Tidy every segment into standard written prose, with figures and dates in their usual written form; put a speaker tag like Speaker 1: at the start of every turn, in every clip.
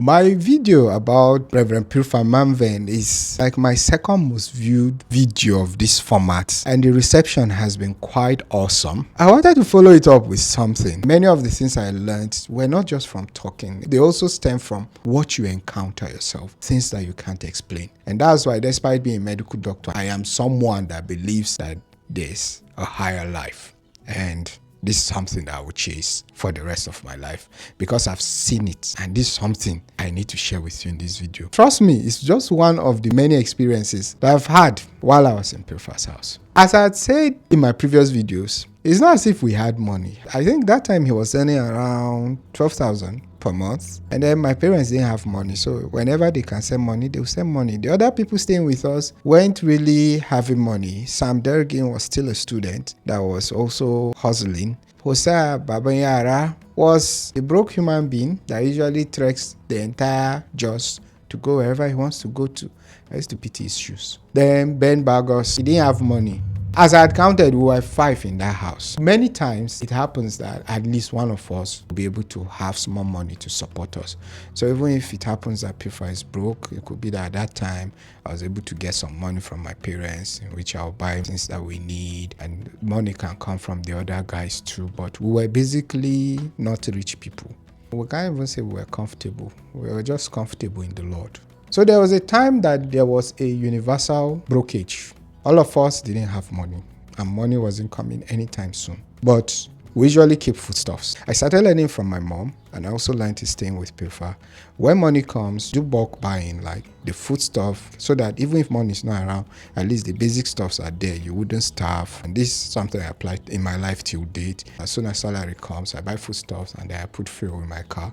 Speaker 1: My video about Reverend Purifier Manven is like my second most viewed video of this format, and the reception has been quite awesome. I wanted to follow it up with something. Many of the things I learned were not just from talking, they also stem from what you encounter yourself, things that you can't explain. And that's why, despite being a medical doctor, I am someone that believes that there's a higher life. And this is something that I will chase for the rest of my life because I've seen it, and this is something I need to share with you in this video. Trust me, it's just one of the many experiences that I've had while I was in Purifiers house. As I had said in my previous videos, it's not as if we had money. I think that time he was earning around 12,000 per month, and then my parents didn't have money, so whenever they can send money, they'll send money. The other people staying with us weren't really having money. Sam Dergin was still a student that was also hustling. Hosea Babanyara was a broke human being that usually treks the entire Jos to go wherever he wants to go to. I used to pity his shoes. Then Ben Bagos, he didn't have money. As I had counted, we were 5 in that house. Many times it happens that at least one of us will be able to have small money to support us. So even if it happens that Purifier is broke, it could be that at that time I was able to get some money from my parents, in which I'll buy things that we need, and money can come from the other guys too. But we were basically not rich people. We can't even say we were comfortable. We were just comfortable in the Lord. So there was a time that there was a universal brokerage. All of us didn't have money, and money wasn't coming anytime soon. But we usually keep foodstuffs. I started learning from my mom, and I also learned to stay with Purifier. When money comes, do bulk buying, like the foodstuff, so that even if money is not around, at least the basic stuffs are there. You wouldn't starve. And this is something I applied in my life till date. As soon as salary comes, I buy foodstuffs, and then I put fuel in my car.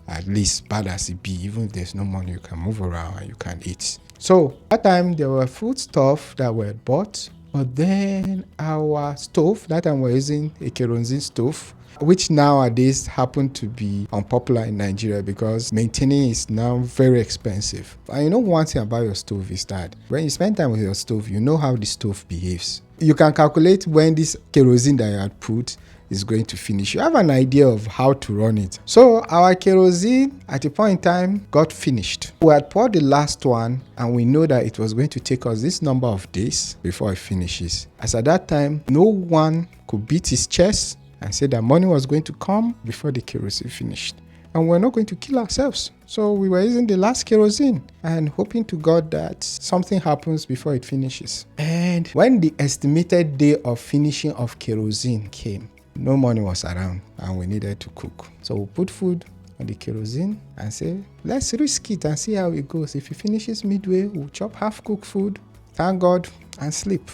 Speaker 1: At least bad as it be, even if there's no money, you can move around and you can eat. So that time there were food stuff that were bought, but then our stove, that time we're using a kerosene stove, which nowadays happen to be unpopular in Nigeria because maintaining is now very expensive. And you know one thing about your stove is that when you spend time with your stove, you know how the stove behaves. You can calculate when this kerosene that you had put is going to finish. You have an idea of how to run it. So our kerosene at a point in time got finished. We had poured the last one, and we know that it was going to take us this number of days before it finishes. As at that time, no one could beat his chest and say that money was going to come before the kerosene finished. And we're not going to kill ourselves. So we were using the last kerosene and hoping to God that something happens before it finishes. And when the estimated day of finishing of kerosene came, no money was around and we needed to cook. So we put food on the kerosene and say, let's risk it and see how it goes. If it finishes midway, we'll chop half-cooked food, thank God, and sleep.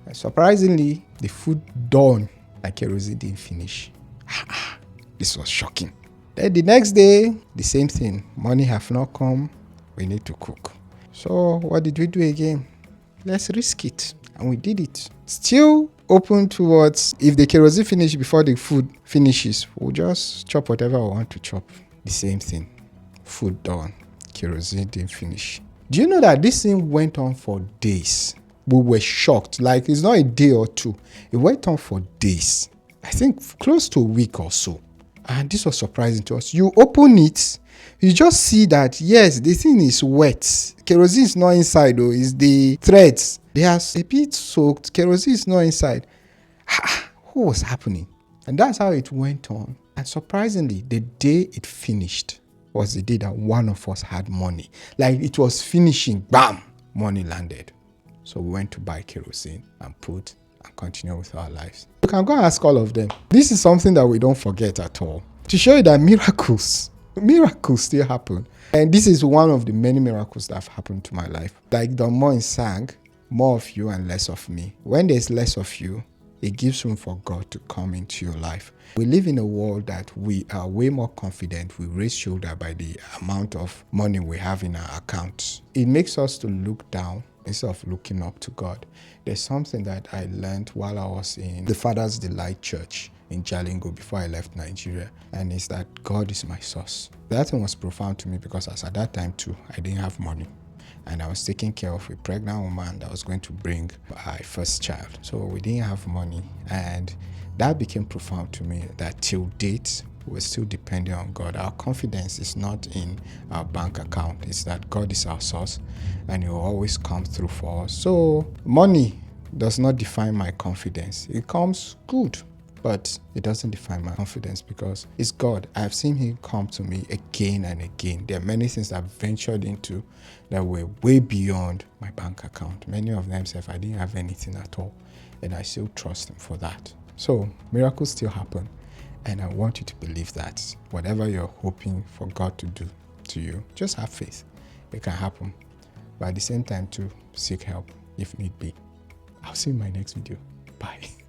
Speaker 1: And surprisingly, the food dawned and kerosene didn't finish. This was shocking. Then the next day, the same thing. Money have not come, we need to cook. So what did we do again? Let's risk it. And we did it. Still open towards, if the kerosene finishes before the food finishes, we'll just chop whatever we want to chop. The same thing. Food done. Kerosene didn't finish. Do you know that this thing went on for days? We were shocked. Like, it's not a day or two. It went on for days. I think close to a week or so. And this was surprising to us. You open it, you just see that, yes, the thing is wet. Kerosene is not inside though, it's the threads. They are a bit soaked. Kerosene is not inside. What was happening? And that's how it went on. And surprisingly, the day it finished was the day that one of us had money. Like, it was finishing, bam, money landed. So we went to buy kerosene and put and continue with our lives. You can go and ask all of them. This is something that we don't forget at all. To show you that miracles still happen. And this is one of the many miracles that have happened to my life. Like the more in sang, more of you and less of me. When there's less of you, it gives room for God to come into your life. We live in a world that we are way more confident. We raise shoulder by the amount of money we have in our accounts. It makes us to look down instead of looking up to God. There's something that I learned while I was in the Father's Delight Church in Jalingo before I left Nigeria, and it's that God is my source. That thing was profound to me because as at that time too, I didn't have money. And I was taking care of a pregnant woman that was going to bring my first child. So we didn't have money, and that became profound to me that till date, we're still depending on God. Our confidence is not in our bank account. It's that God is our source and He will always come through for us. So money does not define my confidence. It comes good, but it doesn't define my confidence because it's God. I've seen Him come to me again and again. There are many things I've ventured into that were way beyond my bank account. Many of them said I didn't have anything at all, and I still trust Him for that. So miracles still happen, and I want you to believe that whatever you're hoping for God to do to you, just have faith. It can happen. But at the same time, too, seek help if need be. I'll see you in my next video. Bye.